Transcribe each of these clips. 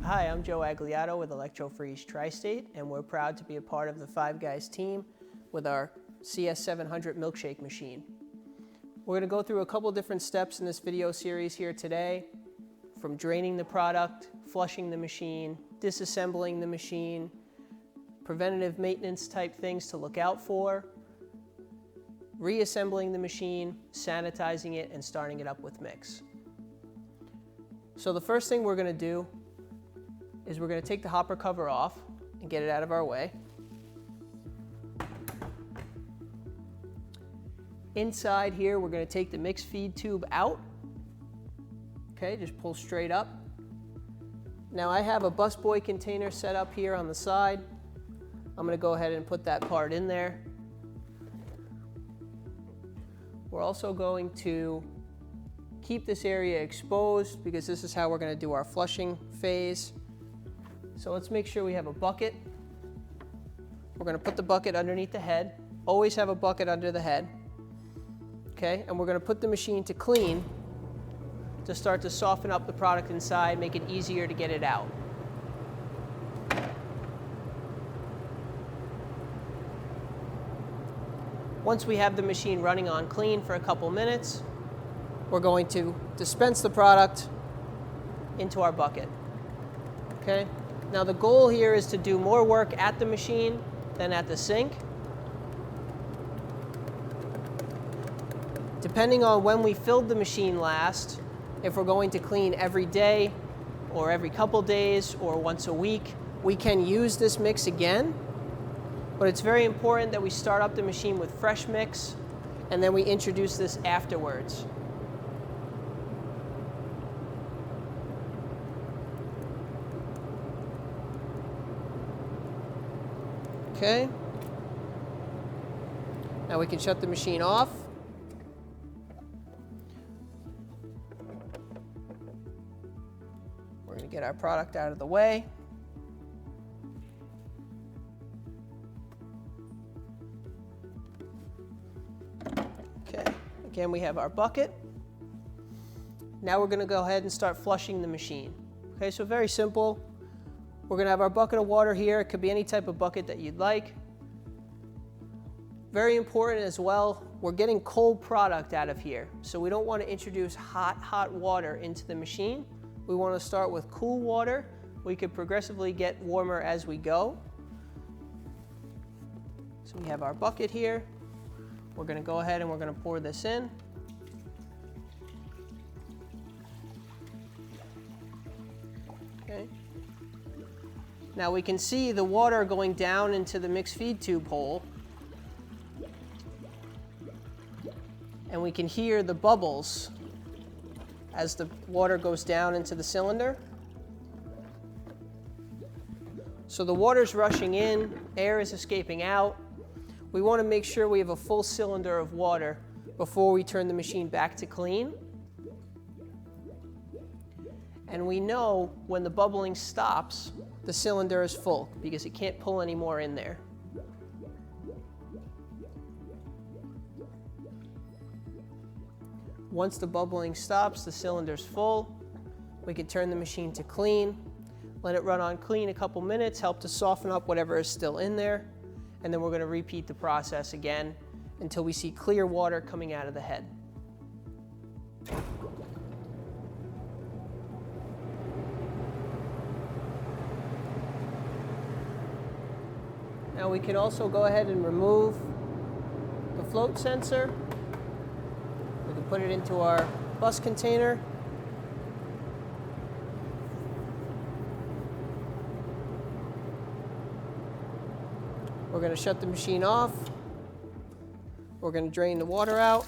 Hi, I'm Joe Agliato with Electro Tri-State, and we're proud to be a part of the Five Guys team with our CS-700 milkshake machine. We're going to go through a couple different steps in this video series here today, from draining the product, flushing the machine, disassembling the machine, preventative maintenance type things to look out for, reassembling the machine, sanitizing it, and starting it up with mix. So the first thing we're going to do is we're going to take the hopper cover off and get it out of our way. Inside here, we're going to take the mix feed tube out. Okay, just pull straight up. Now I have a busboy container set up here on the side. I'm going to go ahead and put that part in there. We're also going to keep this area exposed because this is how we're going to do our flushing phase. So let's make sure we have a bucket. We're going to put the bucket underneath the head. Always have a bucket under the head. Okay, and we're going to put the machine to clean to start to soften up the product inside, make it easier to get it out. Once we have the machine running on clean for a couple minutes, we're going to dispense the product into our bucket. Okay? Now the goal here is to do more work at the machine than at the sink. Depending on when we filled the machine last, if we're going to clean every day or every couple days or once a week, we can use this mix again. But it's very important that we start up the machine with fresh mix and then we introduce this afterwards. Okay. Now we can shut the machine off. We're going to get our product out of the way. Okay. Again, we have our bucket. Now we're going to go ahead and start flushing the machine. Okay, so very simple. We're going to have our bucket of water here. It could be any type of bucket that you'd like. Very important as well, we're getting cold product out of here. So we don't want to introduce hot water into the machine. We want to start with cool water. We could progressively get warmer as we go. So we have our bucket here. We're going to go ahead and we're going to pour this in. Okay. Now we can see the water going down into the mixed feed tube hole. And we can hear the bubbles as the water goes down into the cylinder. So the water's rushing in, air is escaping out. We want to make sure we have a full cylinder of water before we turn the machine back to clean. And we know when the bubbling stops, the cylinder is full because it can't pull any more in there. Once the bubbling stops, the cylinder's full. We can turn the machine to clean, let it run on clean a couple minutes, help to soften up whatever is still in there, and then we're going to repeat the process again until we see clear water coming out of the head. Now we can also go ahead and remove the float sensor. We can put it into our bus container. We're going to shut the machine off. We're going to drain the water out.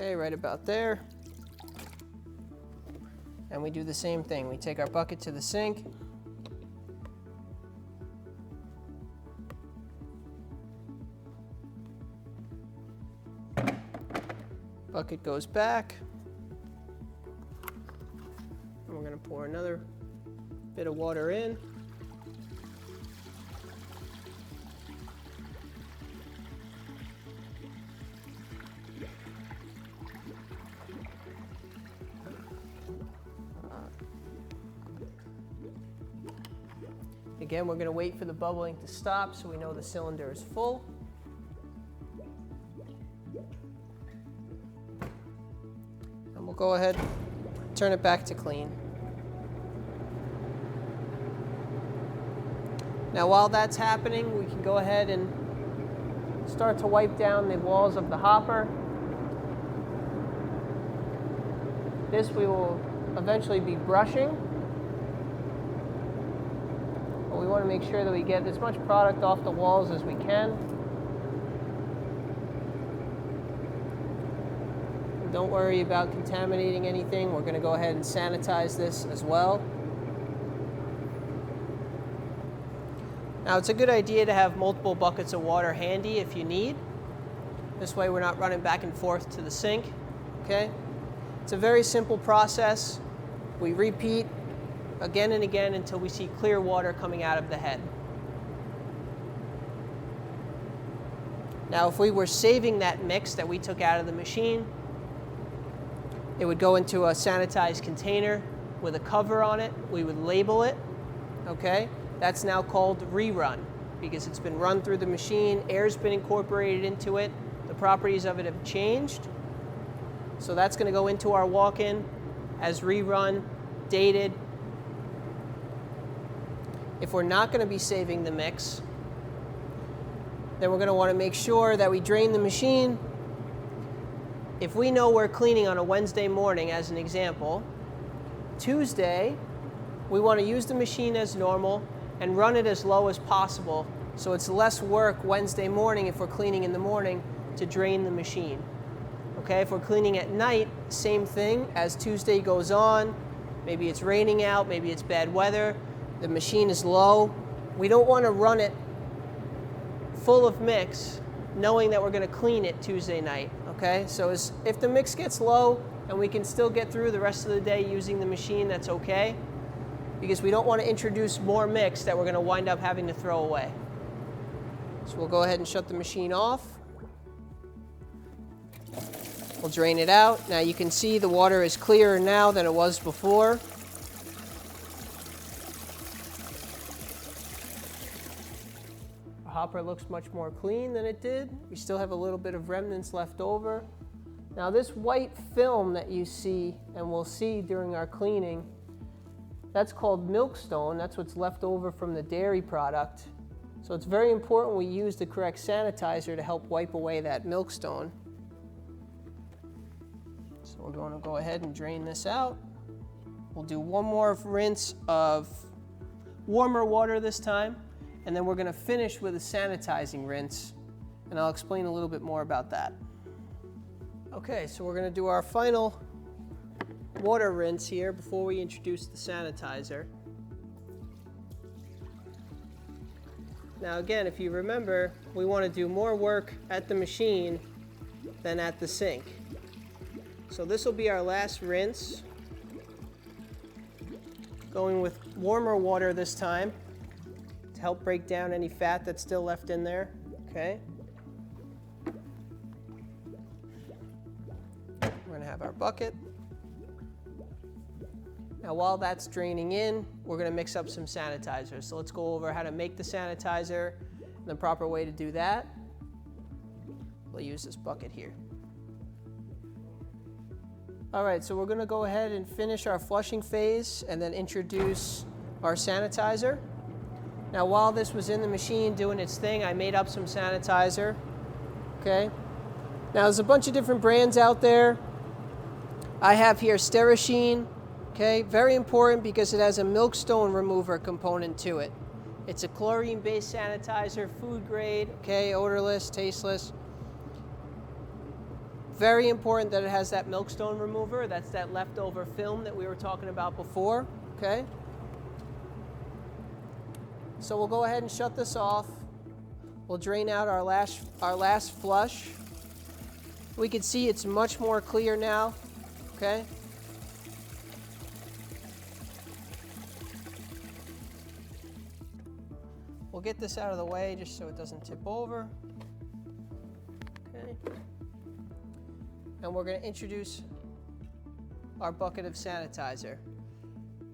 Okay, right about there. And we do the same thing. We take our bucket to the sink. Bucket goes back. And we're going to pour another bit of water in. Again, we're going to wait for the bubbling to stop so we know the cylinder is full. And we'll go ahead and turn it back to clean. Now while that's happening, we can go ahead and start to wipe down the walls of the hopper. This we will eventually be brushing. We want to make sure that we get as much product off the walls as we can. And don't worry about contaminating anything. We're going to go ahead and sanitize this as well. Now it's a good idea to have multiple buckets of water handy if you need. This way we're not running back and forth to the sink. Okay? It's a very simple process. We repeat again and again until we see clear water coming out of the head. Now if we were saving that mix that we took out of the machine, it would go into a sanitized container with a cover on it. We would label it, okay? That's now called rerun because it's been run through the machine, air's been incorporated into it, the properties of it have changed. So that's going to go into our walk-in as rerun, dated. If we're not going to be saving the mix, then we're going to want to make sure that we drain the machine. If we know we're cleaning on a Wednesday morning, as an example, Tuesday, we want to use the machine as normal and run it as low as possible so it's less work Wednesday morning if we're cleaning in the morning to drain the machine. Okay, if we're cleaning at night, same thing. As Tuesday goes on, maybe it's raining out, maybe it's bad weather, the machine is low. We don't want to run it full of mix knowing that we're going to clean it Tuesday night. Okay, so if the mix gets low and we can still get through the rest of the day using the machine, that's okay, because we don't want to introduce more mix that we're going to wind up having to throw away. So we'll go ahead and shut the machine off. We'll drain it out. Now you can see the water is clearer now than it was before. Our hopper looks much more clean than it did. We still have a little bit of remnants left over. Now this white film that you see and we'll see during our cleaning, that's called milkstone. That's what's left over from the dairy product. So it's very important we use the correct sanitizer to help wipe away that milkstone. So we're going to go ahead and drain this out. We'll do one more rinse of warmer water this time, and then we're going to finish with a sanitizing rinse, and I'll explain a little bit more about that. Okay, so we're going to do our final water rinse here before we introduce the sanitizer. Now again, if you remember, we want to do more work at the machine than at the sink. So this will be our last rinse. Going with warmer water this time to help break down any fat that's still left in there. Okay. We're going to have our bucket. Now while that's draining in, we're going to mix up some sanitizer. So let's go over how to make the sanitizer and the proper way to do that. We'll use this bucket here. All right, so we're going to go ahead and finish our flushing phase and then introduce our sanitizer. Now while this was in the machine doing its thing, I made up some sanitizer. Okay. Now there's a bunch of different brands out there. I have here Sterashine. Okay, very important because it has a milkstone remover component to it. It's a chlorine-based sanitizer, food grade, okay, odorless, tasteless. Very important that it has that milkstone remover. That's that leftover film that we were talking about before, okay? So we'll go ahead and shut this off. We'll drain out our last flush. We can see it's much more clear now, okay? We'll get this out of the way just so it doesn't tip over. Okay. And we're going to introduce our bucket of sanitizer.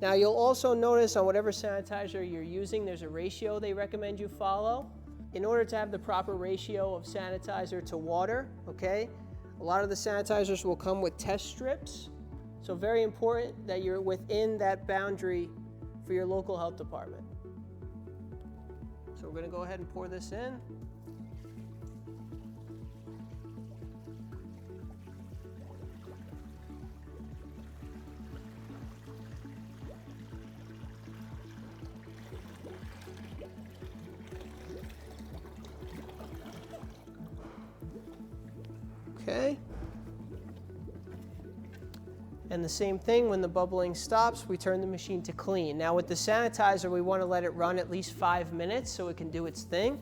Now you'll also notice on whatever sanitizer you're using, there's a ratio they recommend you follow. In order to have the proper ratio of sanitizer to water, okay, a lot of the sanitizers will come with test strips. So very important that you're within that boundary for your local health department. So we're going to go ahead and pour this in. Okay. And the same thing, when the bubbling stops, we turn the machine to clean. Now with the sanitizer, we want to let it run at least 5 minutes so it can do its thing.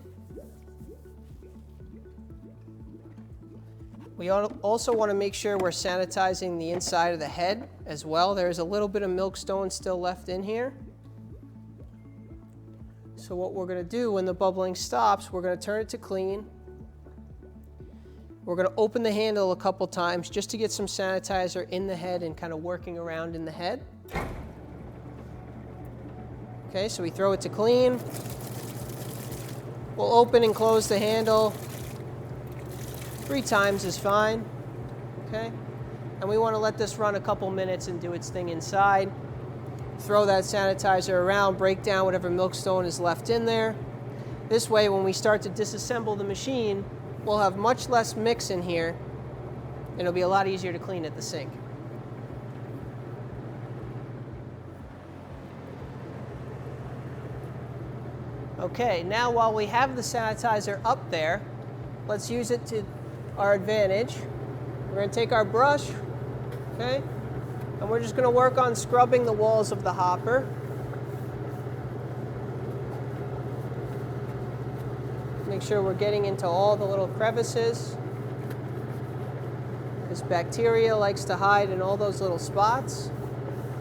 We also want to make sure we're sanitizing the inside of the head as well. There's a little bit of milkstone still left in here. So what we're going to do when the bubbling stops, we're going to turn it to clean. We're going to open the handle a couple times just to get some sanitizer in the head and kind of working around in the head. Okay, so we throw it to clean. We'll open and close the handle 3 times is fine. Okay, and we want to let this run a couple minutes and do its thing inside. Throw that sanitizer around, break down whatever milkstone is left in there. This way, when we start to disassemble the machine, we'll have much less mix in here, and it'll be a lot easier to clean at the sink. Okay, now while we have the sanitizer up there, let's use it to our advantage. We're going to take our brush, okay, and we're just going to work on scrubbing the walls of the hopper. Make sure we're getting into all the little crevices. This bacteria likes to hide in all those little spots.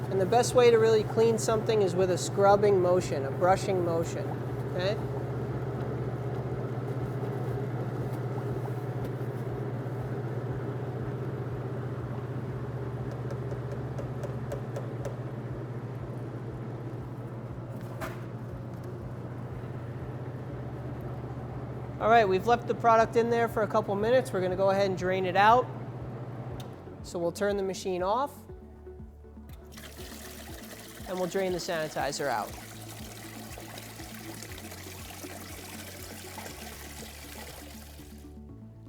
And the best way to really clean something is with a scrubbing motion, a brushing motion, okay? All right, we've left the product in there for a couple minutes. We're going to go ahead and drain it out. So we'll turn the machine off, and we'll drain the sanitizer out.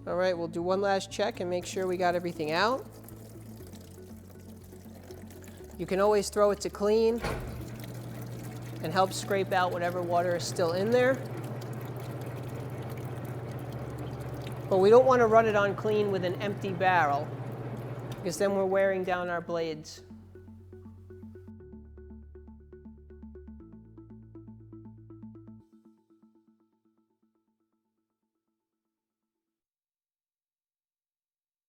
All right, we'll do one last check and make sure we got everything out. You can always throw it to clean and help scrape out whatever water is still in there. But we don't want to run it on clean with an empty barrel, because then we're wearing down our blades.